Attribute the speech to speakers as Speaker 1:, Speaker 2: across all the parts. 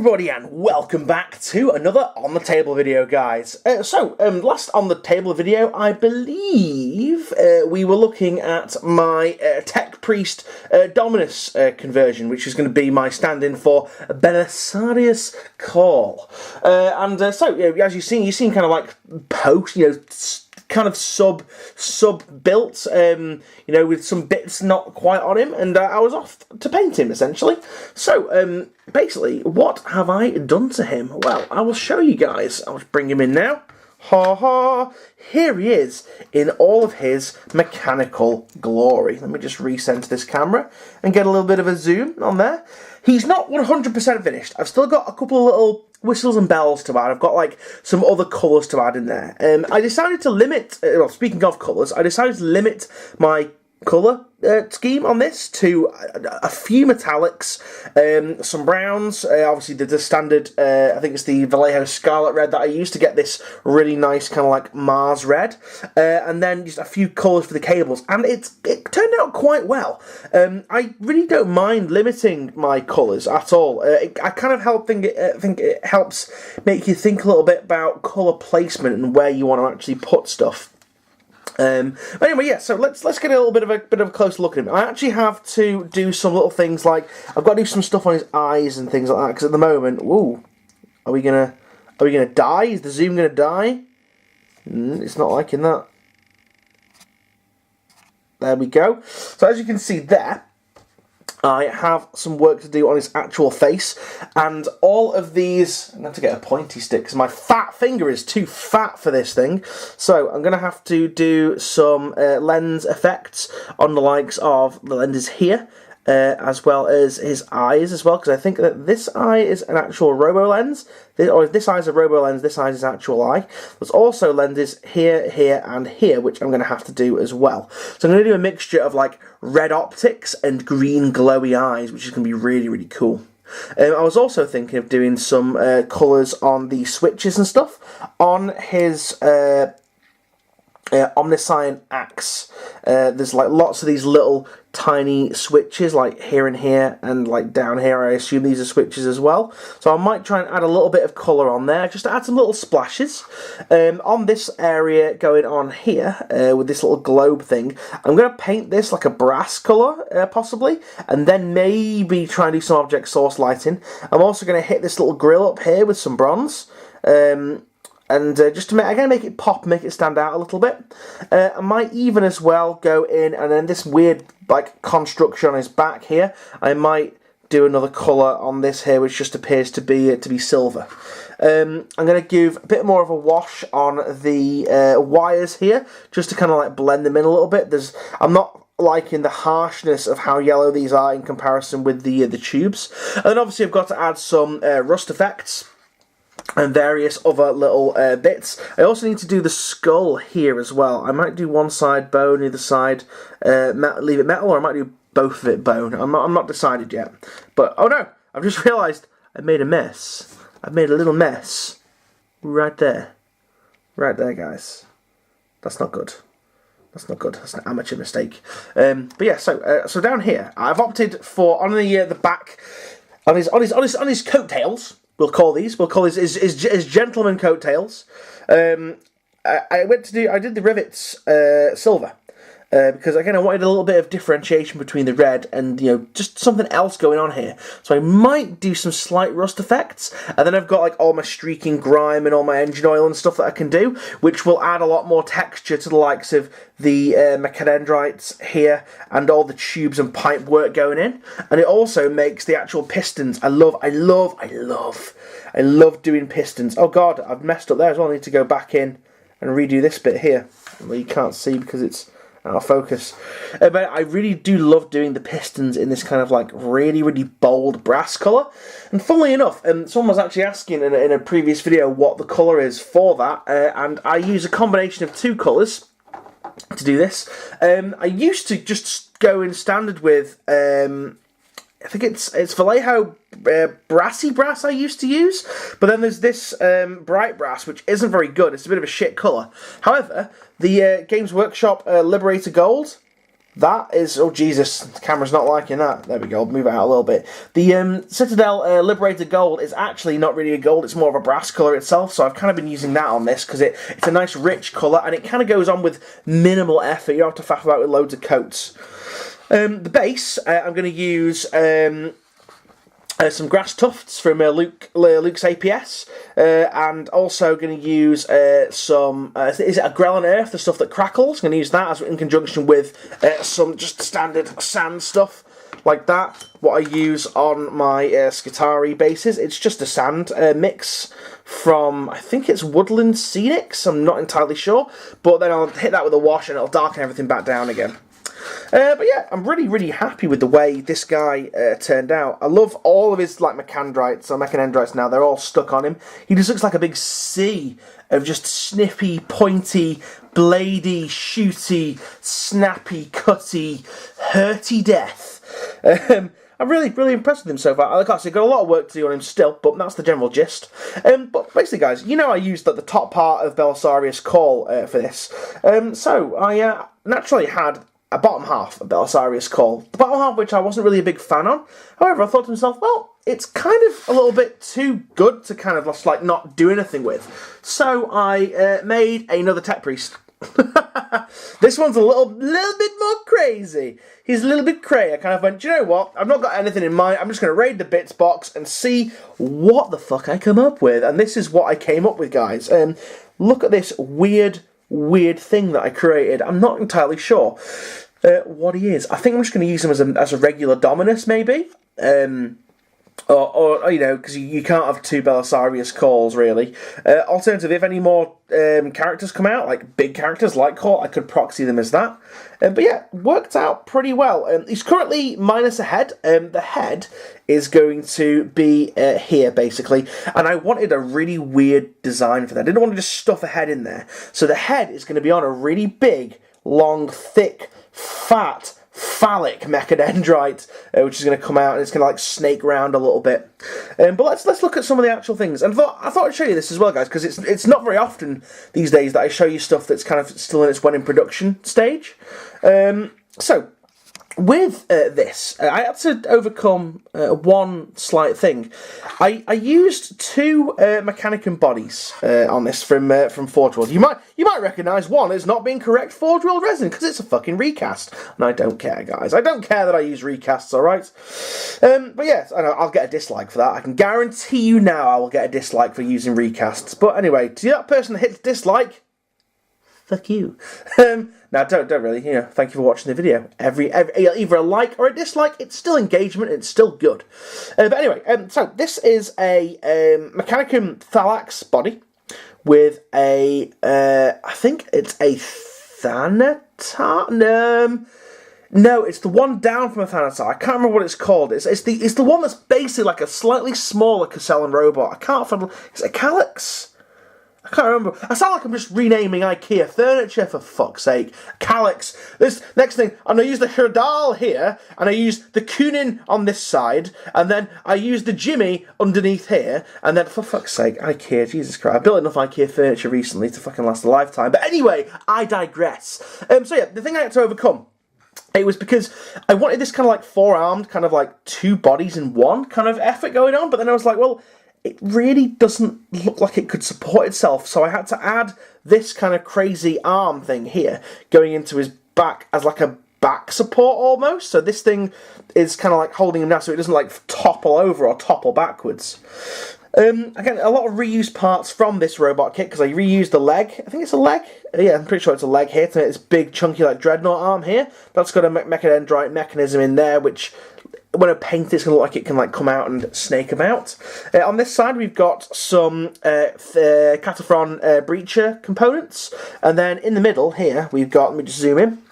Speaker 1: everybody and welcome back to another On The Table video, guys. Last On The Table video, I believe we were looking at my Tech Priest Dominus conversion, which is going to be my stand-in for Belisarius Call. As you've seen kind of like post, kind of sub-built, with some bits not quite on him, and I was off to paint him, essentially. So, basically, what have I done to him? Well, I will show you guys. I'll just bring him in now. Ha ha! Here he is in all of his mechanical glory. Let me just recenter this camera and get a little bit of a zoom on there. He's not 100% finished. I've still got a couple of little whistles and bells to add. I've got like some other colours to add in there. I decided to limit, speaking of colours, I decided to limit my colour scheme on this to a few metallics, some browns, obviously the standard, I think it's the Vallejo Scarlet Red that I used to get this really nice kind of like Mars Red, and then just a few colours for the cables, and it turned out quite well. I really don't mind limiting my colours at all. I kind of think it helps make you think a little bit about colour placement and where you want to actually put stuff. But anyway, yeah, so let's get a little bit of a closer look at him. I actually have to do some little things, like I've got to do some stuff on his eyes and things like that, because at the moment, whoa, are we gonna die? Is the zoom gonna die? It's not liking that. There we go. So as you can see there, I have some work to do on his actual face, and all of these, I'm going to have to get a pointy stick because my fat finger is too fat for this thing, so I'm going to have to do some lens effects on the likes of the lenses here, as well as his eyes as well, because I think that this eye is an actual robo lens, or this eye is a robo lens, this eye is his actual eye. There's also lenses here, here, and here, which I'm going to have to do as well. So I'm going to do a mixture of like red optics and green glowy eyes, which is going to be really, really cool. I was also thinking of doing some colours on the switches and stuff on his Omniscient axe. There's like lots of these little tiny switches, like here and here, and like down here. I assume these are switches as well. So I might try and add a little bit of colour on there, just to add some little splashes. On this area going on here, with this little globe thing, I'm going to paint this like a brass colour, possibly, and then maybe try and do some object source lighting. I'm also going to hit this little grill up here with some bronze. And just to make it pop, make it stand out a little bit. I might even as well go in, and then this weird like construction on his back here, I might do another colour on this here, which just appears to be silver. I'm going to give a bit more of a wash on the wires here, just to kind of like blend them in a little bit. I'm not liking the harshness of how yellow these are in comparison with the tubes. And then obviously I've got to add some rust effects and various other little bits. I also need to do the skull here as well. I might do one side bone, the other side leave it metal, or I might do both of it bone. I'm not decided yet. But, oh no, I've just realised I made a mess. I've made a little mess right there. Right there, guys. That's not good. That's not good. That's an amateur mistake. But yeah, so down here, I've opted for, on the back, on his coattails, we'll call these his gentleman coattails. I did the rivets silver. Because again, I wanted a little bit of differentiation between the red and, just something else going on here. So I might do some slight rust effects, and then I've got like all my streaking grime and all my engine oil and stuff that I can do, which will add a lot more texture to the likes of the mechadendrites here and all the tubes and pipe work going in. And it also makes the actual pistons. I love doing pistons. Oh god, I've messed up there as well. I need to go back in and redo this bit here. Well, you can't see because it's out of focus. But I really do love doing the pistons in this kind of like really, really bold brass colour. And funnily enough, someone was actually asking in a previous video what the colour is for that, and I use a combination of two colours to do this. I used to just go in standard with, I think it's Vallejo brassy brass I used to use, but then there's this bright brass, which isn't very good. It's a bit of a shit colour. However, the Games Workshop Liberator Gold, that is... Oh, Jesus, the camera's not liking that. There we go, I'll move it out a little bit. The Citadel Liberated Gold is actually not really a gold, it's more of a brass colour itself, so I've kind of been using that on this, because it's a nice rich colour, and it kind of goes on with minimal effort. You don't have to faff about with loads of coats. The base, I'm going to use... some grass tufts from Luke's APS, and also going to use some, is it a Grell Earth, the stuff that crackles? I'm going to use that as in conjunction with some just standard sand stuff like that. What I use on my Skitarii bases, it's just a sand mix from, I think it's Woodland Scenics, I'm not entirely sure, but then I'll hit that with a wash and it'll darken everything back down again. But yeah, I'm really, really happy with the way this guy turned out. I love all of his like mechandrites or mechanendrites now. They're all stuck on him. He just looks like a big sea of just snippy, pointy, bladey, shooty, snappy, cutty, hurty death. I'm really, really impressed with him so far. Like I said, got a lot of work to do on him still, but that's the general gist. But basically, guys, you know I used the top part of Belisarius Call for this. So I naturally had a bottom half of Belisarius Call. The bottom half, which I wasn't really a big fan on. However, I thought to myself, well, it's kind of a little bit too good to kind of just like not do anything with. So I made another Tech Priest. This one's a little bit more crazy. He's a little bit cray. I kind of went, do you know what? I've not got anything in mind. I'm just going to raid the bits box and see what the fuck I come up with. And this is what I came up with, guys. Look at this weird thing that I created. I'm not entirely sure what he is. I think I'm just going to use him as a regular Dominus, maybe. Or you know, because you can't have two Belisarius Calls, really. Alternatively, if any more characters come out, like big characters like Call, I could proxy them as that. But yeah, worked out pretty well. He's currently minus a head. The head is going to be here, basically. And I wanted a really weird design for that. I didn't want to just stuff a head in there. So the head is going to be on a really big, long, thick, fat, phallic mechadendrite, which is going to come out and it's going to like snake around a little bit. But let's look at some of the actual things. And I thought I'd show you this as well, guys, because it's not very often these days that I show you stuff that's kind of still in its when in production stage. So with this, I had to overcome one slight thing. I used two Mechanicum bodies on this from Forge World. You might recognise one as not being correct Forge World resin because it's a fucking recast, and I don't care, guys. I don't care that I use recasts. All right, but yes, I know I'll get a dislike for that. I can guarantee you now I will get a dislike for using recasts. But anyway, to that person that hits dislike, fuck you. Now, don't really, you know, thank you for watching the video. Every either a like or a dislike, it's still engagement, it's still good. But anyway, so this is a Mechanicum Thalax body with a, I think it's a Thanatar? No, it's the one down from a Thanatar. I can't remember what it's called. It's the one that's basically like a slightly smaller Castellan robot. I can't find, is it a Calyx? I can't remember. I sound like I'm just renaming IKEA furniture, for fuck's sake. Calyx. This next thing, and I use the Herdal here, and I use the Kunin on this side, and then I use the Jimmy underneath here, and then, for fuck's sake, IKEA, Jesus Christ. I built enough IKEA furniture recently to fucking last a lifetime. But anyway, I digress. So yeah, the thing I had to overcome, it was because I wanted this kind of like four-armed, kind of like two bodies in one kind of effort going on, but then I was like, well, it really doesn't look like it could support itself, so I had to add this kind of crazy arm thing here, going into his back as like a back support almost. So this thing is kind of like holding him down so it doesn't like topple over or topple backwards. Again, a lot of reused parts from this robot kit, because I reused the leg. I think it's a leg. Yeah, I'm pretty sure it's a leg here to make this big chunky like dreadnought arm here. That's got a mechadendrite mechanism in there, which when I paint it's going to look like it can like come out and snake about. On this side we've got some Cataphron breacher components, and then in the middle here we've got, let me just zoom in,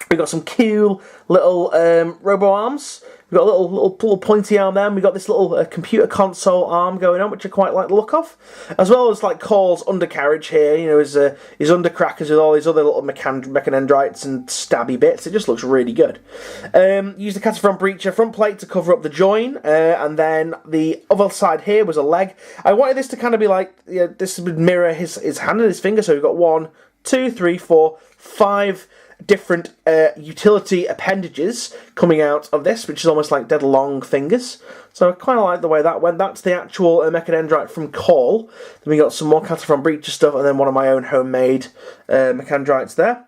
Speaker 1: we've got some cool little robo arms. We've got a little pointy arm there, and we've got this little computer console arm going on, which I quite like the look of. As well as like Call's undercarriage here, you know, his undercrackers with all these other little mechanendrites and stabby bits. It just looks really good. Use the Cataphron breacher front plate to cover up the join, and then the other side here was a leg. I wanted this to kind of be like, you know, this would mirror his hand and his finger, so we've got 1, 2, 3, 4, 5 different utility appendages coming out of this, which is almost like dead long fingers. So I kind of like the way that went. That's the actual Mechadendrite from Call. Then we got some more Cattle from Breacher stuff, and then one of my own homemade Mechadendrites there.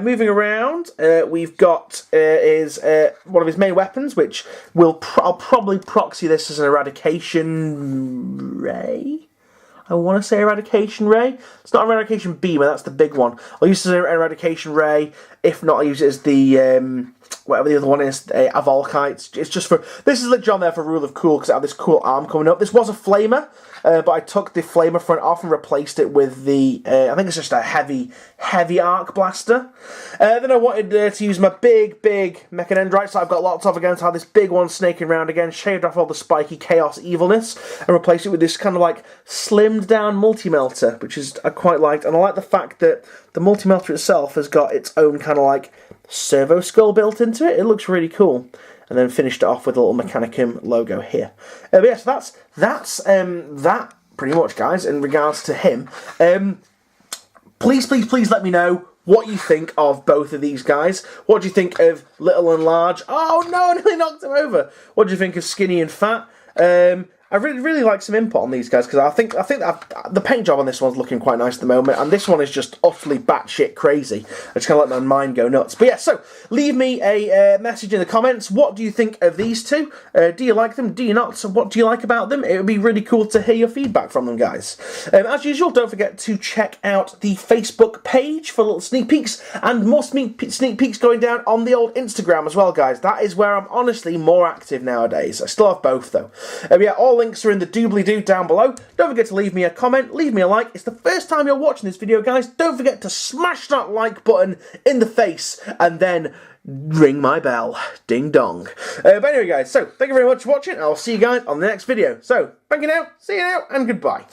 Speaker 1: Moving around, we've got one of his main weapons, which I'll probably proxy this as an Eradication Ray. I want to say Eradication Ray. It's not Eradication Beamer, that's the big one. I'll use it as an Eradication Ray. If not, I'll use it as the, whatever the other one is, a Volkite. It's just for, this is literally on there for Rule of Cool, because I have this cool arm coming up. This was a Flamer, but I took the Flamer front off and replaced it with the, I think it's just a heavy arc blaster. Then I wanted to use my big Mechadendrites that I've got lots of again, so I have this big one snaking around again, shaved off all the spiky chaos evilness, and replaced it with this kind of like slimmed down multi-melter, which is I quite liked, and I like the fact that the multi-melter itself has got its own kind of like servo skull built into it. It looks really cool. And then finished it off with a little Mechanicum logo here. But yeah, so that's that pretty much, guys, in regards to him. Please let me know what you think of both of these guys. What do you think of Little and Large? Oh no, I nearly knocked him over. What do you think of Skinny and Fat? I really like some input on these guys, because I think that the paint job on this one's looking quite nice at the moment, and this one is just utterly batshit crazy. I just kind of let my mind go nuts. But yeah, so leave me a message in the comments. What do you think of these two? Do you like them? Do you not? So what do you like about them? It would be really cool to hear your feedback from them, guys. As usual, don't forget to check out the Facebook page for little sneak peeks, and more sneak peeks going down on the old Instagram as well, guys. That is where I'm honestly more active nowadays. I still have both, though. Yeah, all links are in the doobly-doo down below. Don't forget to leave me a comment, leave me a like. It's the first time you're watching this video, guys. Don't forget to smash that like button in the face and then ring my bell. Ding dong. But anyway, guys, so thank you very much for watching. I'll see you guys on the next video. So, thank you now, see you now, and goodbye.